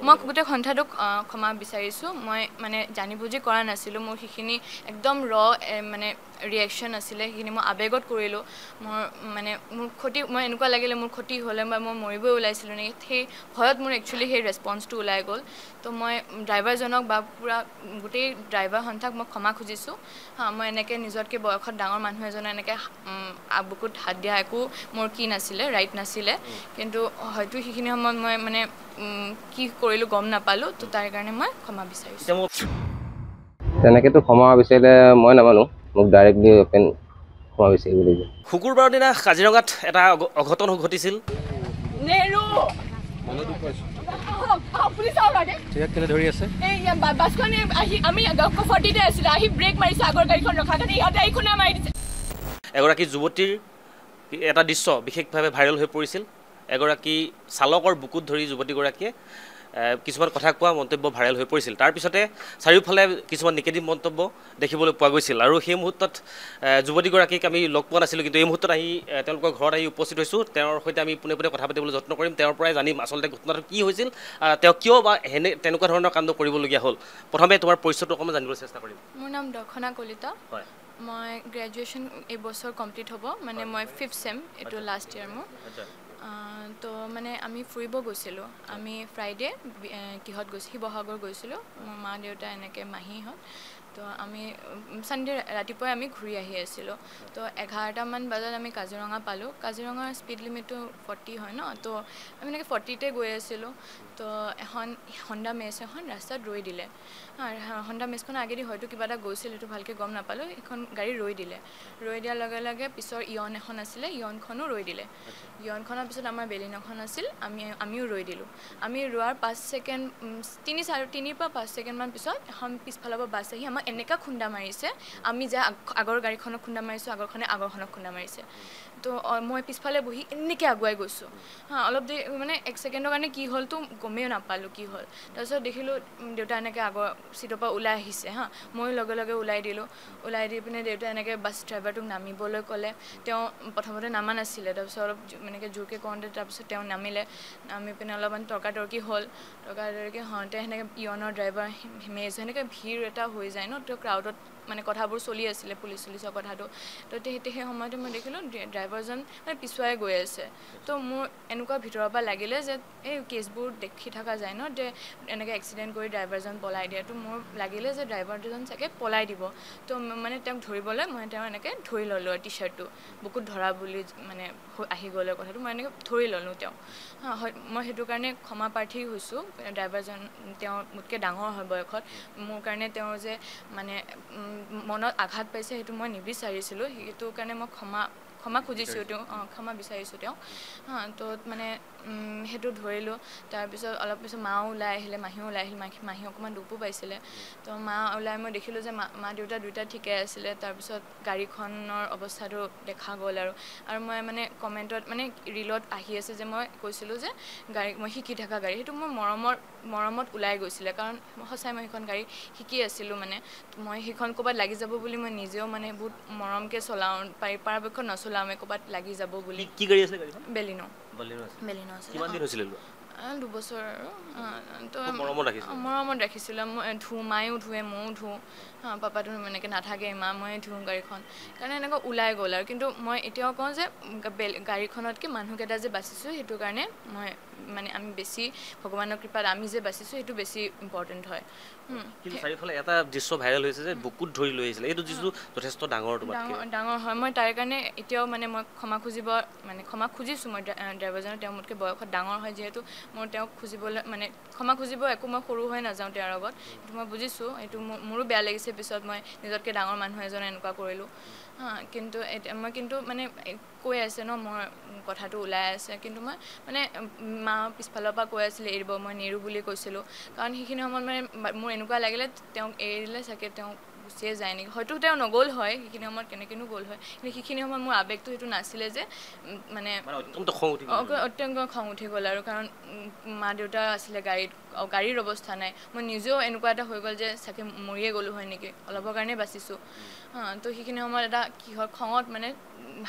মই গোটেই সন্ধ্যাটোক ক্ষমা বিচাৰিছোঁ মই মানে জানি বুজি কৰা নাছিলোঁ মোৰ সেইখিনি একদম মানে ৰিয়েকশ্যন আছিলে সেইখিনি মই আৱেগত কৰিলোঁ মোৰ ক্ষতি মই এনেকুৱা লাগিলে মোৰ ক্ষতি হ'লে বা মই মৰিবই ওলাইছিলোঁ নেকি সেই ভয়ত মোৰ একচুৱেলি সেই ৰেছপন্সটো ওলাই গ'ল তো মই ড্ৰাইভাৰজনক বা পূৰা গোটেই ড্ৰাইভাৰ সন্থাক মই ক্ষমা খুজিছোঁ মই এনেকৈ নিজতকৈ বয়সত ডাঙৰ মানুহ এজনে এনেকৈ বুকুত হাত দিয়া একো মোৰ কি নাছিলে ৰাইট নাছিলে কিন্তু হয়তো সেইখিনি সময়ত মই মানে কি কৰিলোঁ গম নাপালোঁ তো তাৰ কাৰণে মই ক্ষমা বিচাৰিছোঁ তেনেকৈতো ক্ষমা বিচাৰিলে মই নামানো মোক ডাইৰেক্টলি অপেন ক্ষমা বিচাৰিব লাগিব শুকুৰবাৰৰ দিনা কাজিৰঙাত এটা অঘটন ঘটিছিল ধৰি আছে এগৰাকী যুৱতীৰ এটা দৃশ্য বিশেষভাৱে ভাইৰেল হৈ পৰিছিল এগৰাকী চালকৰ বুকুত ধৰি যুৱতীগৰাকীয়ে কিছুমান কথা কোৱা মন্তব্য ভাইৰেল হৈ পৰিছিল তাৰ পিছতে চাৰিওফালে কিছুমান নিগেটিভ মন্তব্য দেখিবলৈ পোৱা গৈছিল আৰু সেই মুহূৰ্তত যুৱতীগৰাকীক আমি লগ পোৱা নাছিলোঁ কিন্তু এই মুহূৰ্তত আহি তেওঁলোকৰ ঘৰত আহি উপস্থিত হৈছোঁ তেওঁৰ সৈতে আমি পোনে পোনে কথা পাতিবলৈ যত্ন কৰিম তেওঁৰ পৰাই জানিম আচলতে ঘটনাটো কি হৈছিল তেওঁ কিয় বা তেনেকুৱা ধৰণৰ কাণ্ড কৰিবলগীয়া হ'ল প্ৰথমে তোমাৰ পৰিচয়টো অকণমান জানিবলৈ চেষ্টা কৰিম মোৰ নাম দৰ্শনা কলিতা হয় মই গ্ৰেজুৱেশ্যন এই বছৰ কমপ্লিট হ'ব মানে মই 5th চেম এইটো লাষ্ট ইয়াৰ মোৰ তো মানে আমি ফুৰিব গৈছিলোঁ আমি ফ্ৰাইডে কিহত গৈছোঁ শিৱসাগৰ গৈছিলোঁ মোৰ মা দেউতা এনেকৈ মাহীহঁত তো আমি ছানডে ৰাতিপুৱাই আমি ঘূৰি আহি আছিলোঁ তো 11টামান বজাত আমি কাজিৰঙা পালোঁ কাজিৰঙাৰ স্পীড লিমিটটো 40 হয় ন তো আমি এনেকৈ 40তে গৈ আছিলোঁ তো এখন হণ্ডা মেচ এখন ৰাস্তাত ৰৈ দিলে হণ্ডা মেচখনৰ আগেদি হয়তো কিবা এটা গৈছিল সেইটো ভালকৈ গম নাপালোঁ এখন গাড়ী ৰৈ দিলে ৰৈ দিয়াৰ লগে লগে পিছৰ ইয়ন এখন আছিলে ইয়নখনো ৰৈ দিলে ইয়নখনৰ পিছত আমাৰ বেলিনখন আছিল আমিও ৰৈ দিলোঁ আমি ৰোৱাৰ 5 ছেকেণ্ড 3-4 পৰা 5 ছেকেণ্ডমান পিছত এখন পিছফালৰ পৰা বাছ আহি আমাক এনেকুৱা খুন্দা মাৰিছে আমি যে আগৰ গাড়ীখনক খুন্দা মাৰিছোঁ আগৰখনক খুন্দা মাৰিছে তো মই পিছফালে বহি এনেকৈ আগুৱাই গৈছোঁ অলপ দেৰি মানে 1 ছেকেণ্ডৰ কাৰণে কি হ'লতো গমেই নাপালোঁ কি হ'ল তাৰপিছত দেখিলোঁ দেউতা এনেকৈ আগৰ চিটৰ পৰা ওলাই আহিছে ময়ো লগে লগে ওলাই দি পিনে দেউতা এনেকৈ বাছ ড্ৰাইভাৰটোক নামিবলৈ ক'লে তেওঁ প্ৰথমতে নামা নাছিলে তাৰপিছত অলপ এনেকৈ জোৰকৈ কওঁতে তাৰপিছত তেওঁ নামি পিনে অলপমান তৰ্কাতৰ্কি হ'ল তৰ্কাতৰ্কি হওঁতে সেনেকৈ ইয়নৰ ড্ৰাইভাৰ মেজ সেনেকৈ ভিৰ এটা হৈ যায় ন তো ক্ৰাউডত মানে কথাবোৰ চলি আছিলে পুলিচৰ কথাটো তো সেই সময়তে মই দেখিলোঁ ড্ৰাইভাৰজন মানে পিছুৱাই গৈ আছে তো মোৰ এনেকুৱা ভিতৰৰ পৰা লাগিলে যে এই কেছবোৰ দেখি থকা যায় ন যে এনেকৈ এক্সিডেণ্ট কৰি ড্ৰাইভাৰজন পলাই দিয়ে তো মোৰ লাগিলে যে ড্ৰাইভাৰজন চাগে পলাই দিব তো মানে তেওঁক ধৰিবলৈ মই তেওঁ এনেকৈ ধৰি ল'লোঁ টি শ্বাৰ্টটো বুকুত ধৰা বুলি মানে আহি গ'লে কথাটো মই এনেকৈ ধৰি ল'লোঁ তেওঁ মই সেইটো কাৰণে ক্ষমা প্ৰাৰ্থী হৈছোঁ ড্ৰাইভাৰজন তেওঁ মোতকৈ ডাঙৰ হয় বয়সত মোৰ কাৰণে তেওঁ যে মানে মনত আঘাত পাইছে সেইটো মই নিবিচাৰিছিলোঁ সেইটো কাৰণে মই ক্ষমা খুজিছোঁ তেওঁ ক্ষমা বিচাৰিছোঁ তেওঁ তো মানে সেইটো ধৰিলোঁ তাৰপিছত অলপ পিছত মাও ওলাই আহিলে মাহীও ওলাই আহিল মাহী অকণমান দুখো পাইছিলে তো মা ওলাই মই দেখিলোঁ যে মা দেউতা দুয়োটা ঠিকে আছিলে তাৰপিছত গাড়ীখনৰ অৱস্থাটো দেখা গ'ল আৰু মই মানে কমেণ্টত মানে ৰীলত আহি আছে যে মই কৈছিলোঁ যে মই শিকি থকা গাড়ী সেইটো মোৰ মৰমত ওলাই গৈছিলে কাৰণ সঁচাই মই সেইখন গাড়ী শিকি আছিলোঁ মানে মই সেইখন ক'ৰবাত লাগি যাব বুলি মই নিজেও মানে বহুত মৰমকৈ চলাওঁ পৰাপক্ষত নচলাওঁ ক'ৰবাত লাগি যাব বুলি কি গাড়ী আছিলে গাড়ীখন বেলিনো আছিলে কিমান দিন হৈছিলে 2 বছৰ আৰু তো মৰমত ৰাখিছিলোঁ মই মায়েও ধুৱে ময়ো ধুওঁ পাপাটো এনেকৈ নাথাকে মই ধুওঁ গাড়ীখন কাৰণে এনেকৈ ওলাই গ'ল আৰু কিন্তু মই এতিয়াও কওঁ যে গাড়ীখনতকৈ মানুহকেইটা যে বাচিছোঁ সেইটো কাৰণে মই মানে আমি বেছি ভগৱানৰ কৃপাত আমি যে বাচিছোঁ সেইটো বেছি ইম্পৰ্টেণ্ট হয় কিন্তু চাৰিওফালে এটা দৃশ্য ভাইৰেল হৈছে যে বুকুত ধৰি লৈ আহিছিলে এইটো দৃশ্য যথেষ্ট ডাঙৰ হয় মই তাৰ কাৰণে এতিয়াও মানে মই ক্ষমা খুজিছোঁ মই ড্ৰাইভাৰজনে তেওঁ মোতকৈ বয়সত ডাঙৰ হয় যিহেতু মোৰ তেওঁক খুজিবলৈ মানে ক্ষমা খুজিব একো মই সৰু হৈ নাযাওঁ তেওঁৰ আগত সেইটো মই বুজিছোঁ এইটো মোৰো বেয়া লাগিছে পিছত মই নিজতকৈ ডাঙৰ মানুহ এজনে এনেকুৱা কৰিলোঁ কিন্তু মই মানে কৈ আছে ন মোৰ কথাটো ওলাই আছে কিন্তু মই মানে মা পিছফালৰ পৰা কৈ আছিলে এৰিব মই নেৰোঁ বুলি কৈছিলোঁ কাৰণ সেইখিনি সময়ত মানে মোৰ এনেকুৱা লাগিলে তেওঁক এৰি দিলে চাগে তেওঁ গুচিয়ে যায় নেকি হয়তো তেওঁ নগ'ল হয় সেইখিনি সময়ত কেনেকৈনো গ'ল হয় কিন্তু সেইখিনি সময়ত মোৰ আৱেগটো সেইটো নাছিলে যে মানে অত্যন্ত খং উঠি গ'ল আৰু কাৰণ মা দেউতা আছিলে গাড়ীত গাড়ীৰ অৱস্থা নাই মই নিজেও এনেকুৱা এটা হৈ গ'ল যে চাগে মৰিয়ে গ'লোঁ হয় নেকি অলপৰ কাৰণে বাচিছোঁ তো সেইখিনি সময়ত এটা কি হয় খঙত মানে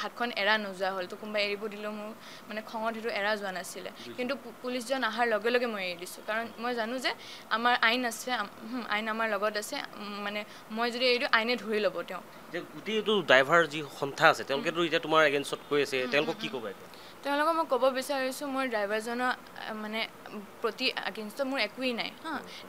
হাতখন এৰা নোযোৱা হ'ল তো কোনোবাই এৰিব দিলেও মোৰ মানে খঙত সেইটো এৰা যোৱা নাছিলে কিন্তু পুলিচজন অহাৰ লগে লগে মই এৰি দিছোঁ কাৰণ মই জানো যে আমাৰ আইন আছে আইন আমাৰ লগত আছে মানে মই যদি এৰি দিওঁ আইনে ধৰি ল'ব তেওঁ যে গোটেইটো ড্ৰাইভাৰ যি সন্থা আছে তেওঁলোকেতো এতিয়া তোমাৰ এগেইনষ্টত কৈ আছে তেওঁলোকক কি ক'বা এতিয়া তেওঁলোকক মই ক'ব বিচাৰিছোঁ মোৰ ড্ৰাইভাৰজনৰ মানে প্ৰতি এগেইনষ্টত মোৰ একোৱেই নাই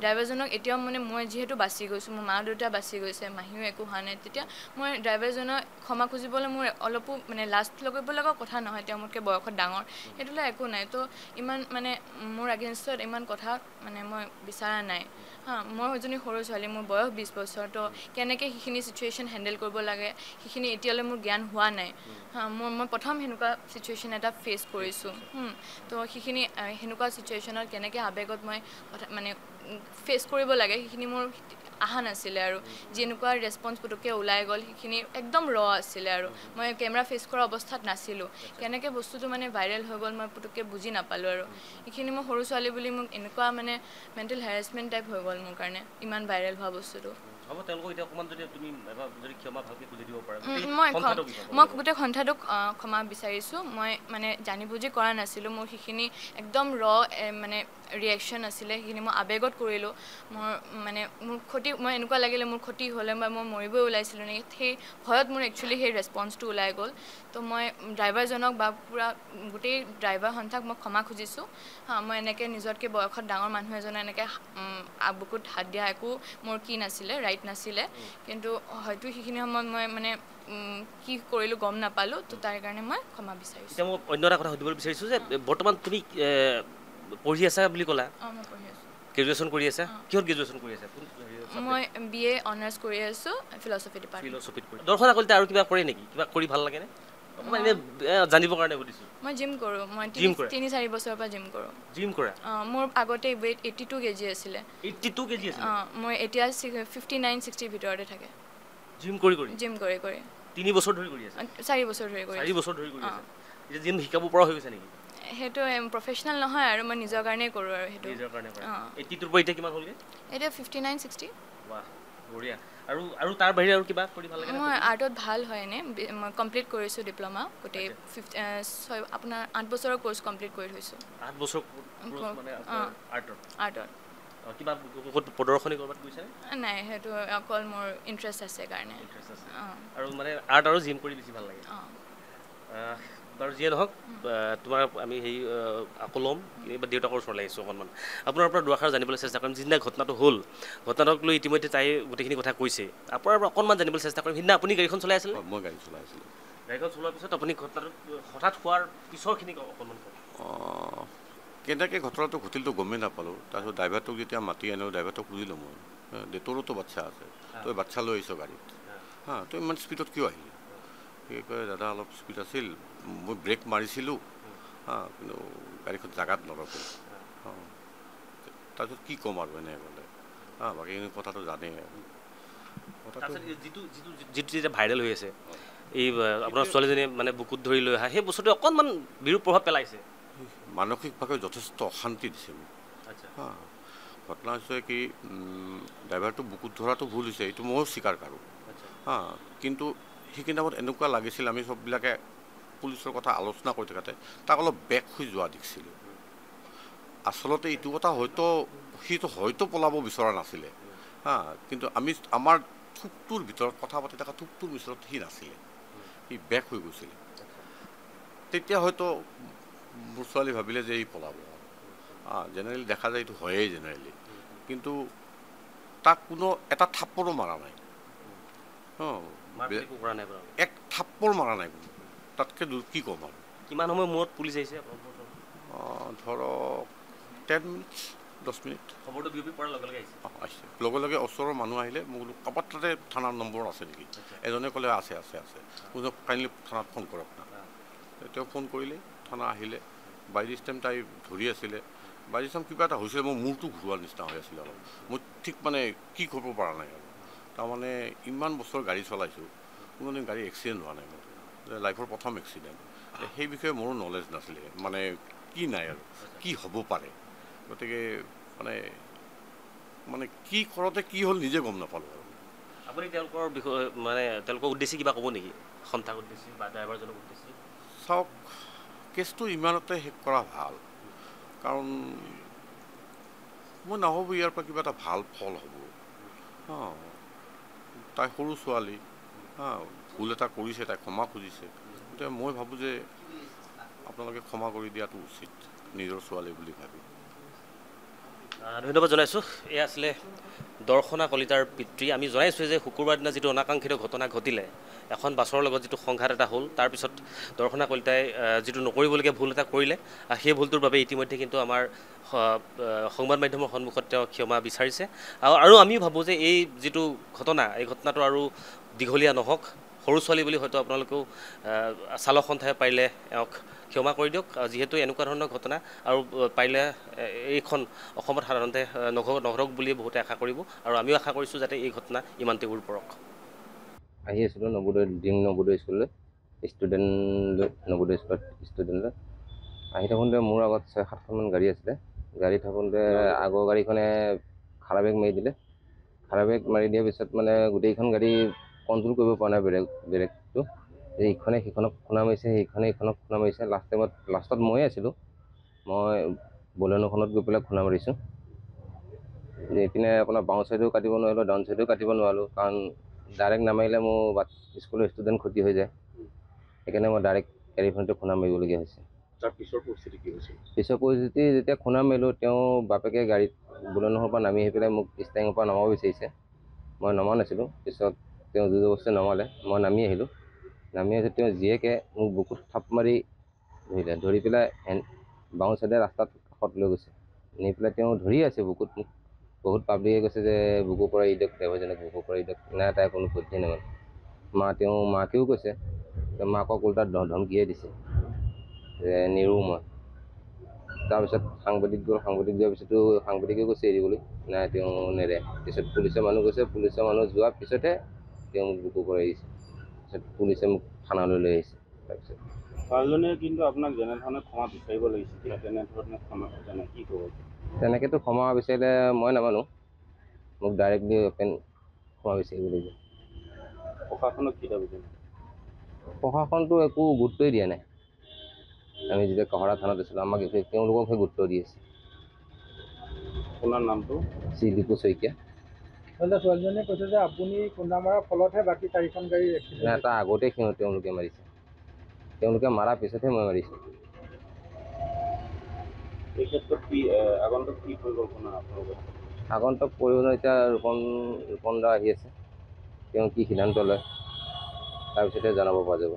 ড্ৰাইভাৰজনক এতিয়াও মানে মই যিহেতু বাচি গৈছোঁ মোৰ মা দেউতা বাচি গৈছে মাহীও একো হোৱা নাই তেতিয়া মই ড্ৰাইভাৰজনক ক্ষমা খুজিবলৈ মোৰ অলপো মানে লাষ্ট লগাব লগা কথা নহয় তেওঁ মোতকৈ বয়সত ডাঙৰ সেইটোলৈ একো নাই তো ইমান মানে মোৰ এগেইনষ্টত ইমান কথা মানে মই বিচৰা নাই মই এজনী সৰু ছোৱালী মোৰ বয়স 20 বছৰ তো কেনেকৈ সেইখিনি চিটুৱেশ্যন হেণ্ডেল কৰিব লাগে সেইখিনি এতিয়ালৈ মোৰ জ্ঞান হোৱা নাই মই প্ৰথম সেনেকুৱা চিটুৱেশ্যন এটা ফেচ কৰিছোঁ তো সেইখিনি সেনেকুৱা চিটুৱেশ্যনত কেনেকৈ আৱেগত মই মানে ফেচ কৰিব লাগে সেইখিনি মোৰ অহা নাছিলে আৰু যেনেকুৱা ৰেছপন্স পুটুককৈ ওলাই গ'ল সেইখিনি একদম আছিলে আৰু মই কেমেৰা ফেচ কৰা অৱস্থাত নাছিলোঁ কেনেকৈ বস্তুটো মানে ভাইৰেল হৈ গ'ল মই পুটুককৈ বুজি নাপালোঁ আৰু সেইখিনি মই সৰু ছোৱালী বুলি মোক এনেকুৱা মানে মেণ্টেল হেৰাছমেণ্ট টাইপ হৈ গ'ল মোৰ কাৰণে ইমান ভাইৰেল হোৱা বস্তুটো হ'ব তেওঁলোকক এতিয়া অকণমান যদি তুমি যদি ক্ষমা ভালকৈ খুজি দিব পাৰা মই গোটেই সন্থাটোক ক্ষমা বিচাৰিছোঁ মই মানে জানি বুজি কৰা নাছিলোঁ মোৰ সেইখিনি একদম মানে ৰিয়েকশ্যন আছিলে সেইখিনি মই আৱেগত কৰিলোঁ মোৰ ক্ষতি মই এনেকুৱা লাগিলে মোৰ ক্ষতি হ'লে বা মই মৰিবই ওলাইছিলোঁ নেকি সেই ভয়ত মোৰ একচুৱেলি সেই ৰেছপন্সটো ওলাই গ'ল তো মই ড্ৰাইভাৰজনক বা পূৰা গোটেই ড্ৰাইভাৰ সন্থাক মই ক্ষমা খুজিছোঁ মই এনেকৈ নিজতকৈ বয়সত ডাঙৰ মানুহ এজনে এনেকৈ বুকুত হাত দিয়া একো মোৰ কি নাছিলে ৰাইট নাছিলে কিন্তু হয়তো সেইখিনি সময়ত মই মানে কি কৰিলোঁ গম নাপালোঁ তো তাৰ কাৰণে মই ক্ষমা বিচাৰিছোঁ এতিয়া মই অন্য এটা কথা সুধিবলৈ বিচাৰিছোঁ যে বৰ্তমান তুমি পঢ়ি আছা বুলি ক'লা মই পঢ়ি আছোঁ গ্ৰেজুৱেশ্যন কৰি আছা কিহত গ্ৰেজুৱেশ্যন কৰি আছা মই BA অনাৰ্ছ কৰি আছোঁ ফিল'চফি ডিপাৰ্টমেণ্ট ফিল'চফিত কৰি দৰ্শন আকলিতে আৰু কিবা কৰে নেকি কিবা কৰি ভাল লাগেনে অকণমান এনেই জানিবৰ কাৰণে সুধিছোঁ মই জিম কৰোঁ মই 3-4 বছৰৰ পৰা জিম কৰোঁ জিম কৰা মোৰ আগতে ৱেইট 82 kg আছিলে 82 kg আছিলে মই এতিয়া 59-60 ভিতৰতে থাকে জিম কৰি 3 বছৰ ধৰি কৰি আছে 4 বছৰ ধৰি কৰি 4 বছৰ ধৰি কৰি আছে এতিয়া জিম শিকাব পৰা হৈ গৈছে নেকি সেইটো প্ৰফেচনেল নহয় আৰু মই নিজৰ কাৰণেই কৰোঁ আৰু সেইটো নিজৰ কাৰণে কৰা 82 ৰ পৰা এতিয়া কিমান হ'লগে এতিয়া 59-60 বাহ বঢ়িয়া আৰু তাৰ বাহিৰে আৰু কিবা কৰি ভাল লাগে মই আৰ্টত ভাল হয় এনে মই কমপ্লিট কৰিছোঁ ডিপ্ল'মা গোটেই আপোনাৰ 8 বছৰৰ কোৰ্চ কমপ্লিট কৰি থৈছোঁ 8 বছৰ কোৰ্চ মানে আৰ্টৰ কিবা প্ৰদৰ্শনী কৰবাত গৈছে নাই সেইটো অকল মোৰ ইণ্টাৰেষ্ট আছে কাৰণে আৰু মানে আৰ্ট আৰু জিম কৰি বেছি ভাল লাগে বাৰু যিয়ে নহওক তোমাৰ আমি সেই আকৌ ল'ম বা দেউতাকৰ ওচৰলৈ আহিছোঁ অকণমান আপোনাৰ পৰা দুআষাৰ জানিবলৈ চেষ্টা কৰিম যিদিনা ঘটনাটো হ'ল ঘটনাটোক লৈ ইতিমধ্যে তাই গোটেইখিনি কথা কৈছে আপোনাৰ পৰা অকণমান জানিবলৈ চেষ্টা কৰিম সিদিনা আপুনি গাড়ীখন চলাই আছিলে মই গাড়ী চলাই আছিলোঁ গাড়ীখন চলোৱাৰ পিছত আপুনি ঘটনাটো হঠাৎ হোৱাৰ পিছৰখিনি অকণমান কেনেকৈ ঘটনাটো ঘটিলটো গমেই নাপালোঁ তাৰপিছত ড্ৰাইভাৰটোক যেতিয়া মাতি আনিলোঁ ড্ৰাইভাৰটোক সুধিলোঁ মই তোৰোতো বাচ্ছা আছে তই বাচ্ছা লৈ আহিছ গাড়ীত তই ইমান স্পীডত কিয় আহিলি সেই কয় দাদা অলপ স্পীড আছিল মই ব্ৰেক মাৰিছিলোঁ কিন্তু গাড়ীখন জেগাত নৰখিল তাৰপিছত কি ক'ম আৰু এনেকৈ ক'লে বাকীখিনি কথাটো জানেই যিটো যেতিয়া ভাইৰেল হৈ আছে এই আপোনাৰ ছোৱালীজনীয়ে মানে বুকুত ধৰি লৈ অহা সেই বস্তুটোৱে অকণমান বিৰূপ প্ৰভাৱ পেলাইছে মানসিকভাৱে যথেষ্ট অশান্তি দিছে মোক ঘটনা হৈছে কি ড্ৰাইভাৰটো বুকুত ধৰাটো ভুল হৈছে এইটো ময়ো স্বীকাৰ কৰোঁ কিন্তু সেইখিনি টাইমত এনেকুৱা লাগিছিল আমি চববিলাকে পুলিচৰ কথা আলোচনা কৰি থাকোঁতে তাক অলপ বেক হৈ যোৱা দেখিছিলোঁ আচলতে এইটো কথা সিটো হয়তো পলাব বিচৰা নাছিলে কিন্তু আমি আমাৰ থোপটোৰ ভিতৰত কথা পাতি থকা থোপটোৰ ভিতৰত সি নাছিলে সি বেক হৈ গৈছিলে তেতিয়া হয়তো মোৰ ছোৱালী ভাবিলে যে ই পলাব জেনেৰেলি দেখা যায় এইটো হয়েই জেনেৰেলি কিন্তু তাক কোনো এটা থাপ্পৰো মাৰা নাই এক থাপ্পৰ মাৰা নাই তাতকৈ কি ক'ম আৰু কিমান সময় মূৰত পুলিচ আহিছে ধৰক 10 মিনিট 10 মিনিট খবৰটো বিয়পি পৰাৰ লগে লগে আহিছে লগে লগে ওচৰৰ মানুহ আহিলে মোক ক'ৰবাত তাতে থানাৰ নম্বৰ আছে নেকি এজনে ক'লে আছে কোনোবা কাইণ্ডলি থানাত ফোন কৰক না তেওঁ ফোন কৰিলে থানা আহিলে বাই দিছ টাইম তাই ধৰি আছিলে বাই দিছ টাইম কিবা এটা হৈছিলে মোৰ মূৰটো ঘূৰোৱাৰ নিচিনা হৈ আছিলে অলপ মই ঠিক মানে কি কৰিব পৰা নাই আৰু তাৰমানে ইমান বছৰ গাড়ী চলাইছোঁ কোনোদিন গাড়ী এক্সিডেণ্ট হোৱা নাই মোৰ লাইফৰ প্ৰথম এক্সিডেণ্ট সেই বিষয়ে মোৰো নলেজ নাছিলে মানে কি নাই আৰু কি হ'ব পাৰে গতিকে মানে মানে কি কৰোঁতে কি হ'ল নিজে গম নাপালোঁ আৰু। আপুনি তেওঁলোকৰ বিষয়ে মানে তেওঁলোকৰ উদ্দেশ্যে কিবা ক'ব নেকি, সন্থাক উদ্দেশ্যে বা ড্ৰাইভাৰজনক উদ্দেশ্যে? চাওক, কেছটো ইমানতে শেষ কৰা ভাল, কাৰণ মই নাভাবোঁ ইয়াৰ পৰা কিবা এটা ভাল ফল হ'ব। তাই সৰু ছোৱালী, ভুল এটা কৰিছে, তাই ক্ষমা খুজিছে, গতিকে মই ভাবোঁ যে আপোনালোকে ক্ষমা কৰি দিয়াটো উচিত নিজৰ ছোৱালী বুলি ভাবি। ধন্যবাদ জনাইছোঁ। এয়া আছিলে দৰ্শনা কলিতাৰ পিতৃ। আমি জনাইছোঁ যে শুকুৰবাৰ দিনা যিটো অনাকাংক্ষিত ঘটনা ঘটিলে, এখন বাছৰ লগত যিটো সংঘাত এটা হ'ল, তাৰপিছত দৰ্শনা কলিতাই যিটো নকৰিবলগীয়া ভুল এটা কৰিলে, সেই ভুলটোৰ বাবে ইতিমধ্যে কিন্তু আমাৰ সংবাদ মাধ্যমৰ সন্মুখত তেওঁ ক্ষমা বিচাৰিছে। আৰু আমিও ভাবোঁ যে এই যিটো ঘটনা, এই ঘটনাটো আৰু দীঘলীয়া নহওক। সৰু ছোৱালী বুলি হয়তো আপোনালোকেও চালক সন্থাই পাৰিলে এওঁক ক্ষমা কৰি দিয়ক, যিহেতু এনেকুৱা ধৰণৰ ঘটনা আৰু পাৰিলে এইখন অসমত সাধাৰণতে নঘটক বুলিয়ে বহুতে আশা কৰিব, আৰু আমিও আশা কৰিছোঁ যাতে এই ঘটনা ইমানতে উৰ পৰক। আহি আছিলোঁ নৱোদয় স্কুললৈ, নৱোদয় স্কুলত ষ্টুডেণ্টলৈ। আহি থাকোঁতে মোৰ আগত 6-7খনমান গাড়ী আছিলে। গাড়ী থাকোঁতে আগৰ গাড়ীখনে খাৰা ব্ৰেক মাৰি দিলে। খাৰা ব্ৰেক মাৰি দিয়াৰ পিছত মানে গোটেইখন গাড়ী কণ্ট্ৰল কৰিব পৰা নাই ব্ৰেকটো। ইখনে সিখনক খুন্দা মাৰিছে, সিখনে ইখনক খুন্দা মাৰিছে। লাষ্টত ময়ে আছিলোঁ। মই বলেনোখনত গৈ পেলাই খুন্দা মাৰিছোঁ। এইপিনে আপোনাৰ বাওঁ ছাইডেও কাটিব নোৱাৰিলোঁ, ডাউন ছাইডেও কাটিব নোৱাৰিলোঁ, কাৰণ ডাইৰেক্ট নামাৰিলে মোৰ স্কুলৰ ষ্টুডেণ্ট ক্ষতি হৈ যায়। সেইকাৰণে মই ডাইৰেক্ট গাড়ীখনতে খুন্দা মাৰিবলগীয়া হৈছে। তাৰ পিছৰ পৰিস্থিতি কি হৈছিল? পিছৰ পৰিস্থিতি যেতিয়া খুন্দা মাৰিলোঁ, তেওঁ বাপেকে গাড়ীত বলেনোৰ পৰা নামি আহি পেলাই মোক ষ্টাৰিঙৰ পৰা নমাব বিচাৰিছে। মই নমা নাছিলোঁ। পিছত তেওঁ জোৰ জবৰদস্তি নমালে, মই নামি আহিলোঁ। নামি আহি তেওঁ জীয়েকে মোক বুকুত থাপ মাৰি ধৰিলে। ধৰি পেলাই বাওঁ ছাইডে ৰাস্তাত কাষত লৈ গৈছে। নি পেলাই তেওঁ ধৰি আছে বুকুত মোক। বহুত পাব্লিকে কৈছে যে বুকুৰ পৰা এৰি দিয়ক, ড্ৰাইভাৰজনক বুকুৰ পৰা এৰি দিয়ক। নাই, তাই কোনো পধ্যেই নামানে। তেওঁ মাকেও কৈছে, মাকক ওলোটা ধমকিয়ে দিছে যে নিৰো মই। তাৰপিছত সাংবাদিক গ'ল, সাংবাদিক যোৱাৰ পিছতো সাংবাদিকে কৈছে এৰিবলৈ, নাই তেওঁ নেৰে। পিছত পুলিচৰ মানুহ গৈছে, পুলিচৰ মানুহ যোৱাৰ পিছতহে তেওঁ মোক বুকুৰ পৰা এৰিছে। তাৰপিছত পুলিচে মোক থানালৈ লৈ আহিছে। তাৰপিছত ছোৱালীজনীয়ে কিন্তু আপোনাক যেনেধৰণে ক্ষমা বিচাৰিব লাগিছিল, তেনেধৰণে ক্ষমা খোজা নাই, কি ক'ব? তেনেকৈতো ক্ষমা বিচাৰিলে মই নামানো, মোক ডাইৰেক্টলি অপেন ক্ষমা বিচাৰিব লাগিব। প্ৰশাসনক কি দাবী জনায়? প্ৰশাসনটো একো গুৰুত্বই দিয়া নাই। আমি যেতিয়া কহৰা থানাত আছিলোঁ, আমাক তেওঁলোককহে গুৰুত্ব দি আছে। আপোনাৰ নামটো? শ্ৰী দীপু শইকীয়া। ছোৱালীজনীয়ে কৈছে যে আপুনি খুন্দা মৰাৰ ফলতহে বাকী 4খন গাড়ী এক্সিডেণ্ট নাই, তাৰ আগতেই তেওঁলোকে মাৰিছে। তেওঁলোকে মাৰাৰ পিছতহে মই মাৰিছোঁ। এই ক্ষেত্ৰত কি আগন্তুক কি পৰিকল্পনা আপোনালোকৰ? আগন্তুক পৰিকল্পনা এতিয়া ৰূপন দা আহি আছে, তেওঁ কি সিদ্ধান্ত লয় তাৰপিছতহে জনাব পৰা যাব।